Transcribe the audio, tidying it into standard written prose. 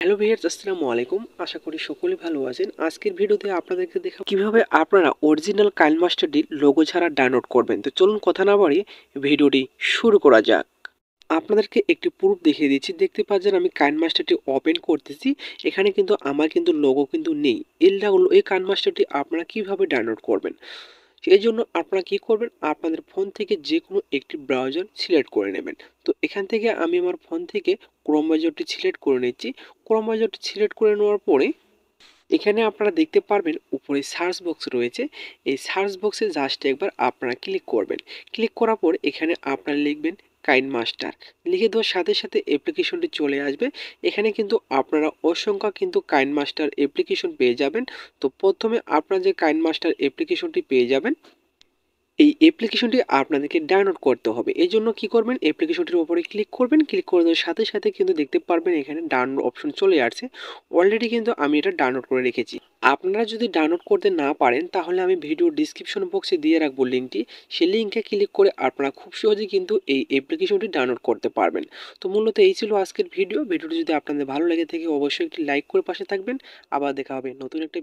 Hello viewers, আসসালামু আলাইকুম। আশা করি সকলেই ভালো আছেন। আজকের ভিডিওতে আপনাদেরকে দেখাবো কিভাবে আপনারা অরিজিনাল কাইনমাস্টারটির লোগো ছাড়া ডাউনলোড করবেন। তো চলুন কথা না বাড়িয়ে ভিডিওটি শুরু করা যাক। আপনাদেরকে একটি প্রুফ দেখিয়ে দিচ্ছি। দেখতে পাচ্ছেন আমি কাইনমাস্টারটি ওপেন করতেছি। এখানে কিন্তু আমার লোগো কিন্তু নেই। এই কাইনমাস্টারটি আপনারা কিভাবে ডাউনলোড করবেন? এই জন্য আপনারা কি করবেন, আপনাদের ফোন থেকে যে কোনো একটি ব্রাউজার সিলেক্ট করে নেবেন। তো এখান থেকে আমি আমার ফোন থেকে ক্রোম ব্রাউজারটি সিলেক্ট করে নিচ্ছি। ক্রোম ব্রাউজারটি সিলেক্ট করে নেওয়ার পরে এখানে আপনারা দেখতে পারবেন উপরে সার্চ বক্স রয়েছে। এই সার্চ বক্সে জাস্ট একবার আপনারা ক্লিক করবেন। ক্লিক করার পর এখানে আপনারা লিখবেন কাইনমাস্টার। লিখে দেওয়ার সাথে সাথে অ্যাপ্লিকেশনটি চলে আসবে। এখানে কিন্তু আপনারা অসংখ্য কাইনমাস্টার অ্যাপ্লিকেশন পেয়ে যাবেন। তো প্রথমে আপনারা যে কাইনমাস্টার অ্যাপ্লিকেশনটি পেয়ে যাবেন, এই অ্যাপ্লিকেশনটি আপনাদেরকে ডাউনলোড করতে হবে। এই জন্য কি করবেন, অ্যাপ্লিকেশনটির উপরে ক্লিক করবেন। ক্লিক করে দেওয়ার সাথে সাথে কিন্তু দেখতে পারবেন এখানে ডাউনলোড অপশন চলে আসছে। অলরেডি কিন্তু আমি এটা ডাউনলোড করে রেখেছি। আপনারা যদি ডাউনলোড করতে না পারেন তাহলে আমি ভিডিও ডিসক্রিপশন বক্সে দিয়ে রাখবো লিঙ্কটি। সেই লিঙ্কে ক্লিক করে আপনারা খুব সহজেই কিন্তু এই অ্যাপ্লিকেশনটি ডাউনলোড করতে পারবেন। তো মূলত এই ছিল আজকের ভিডিওটি যদি আপনাদের ভালো লেগে থাকে অবশ্যই একটি লাইক করে পাশে থাকবেন। আবার দেখা হবে নতুন একটা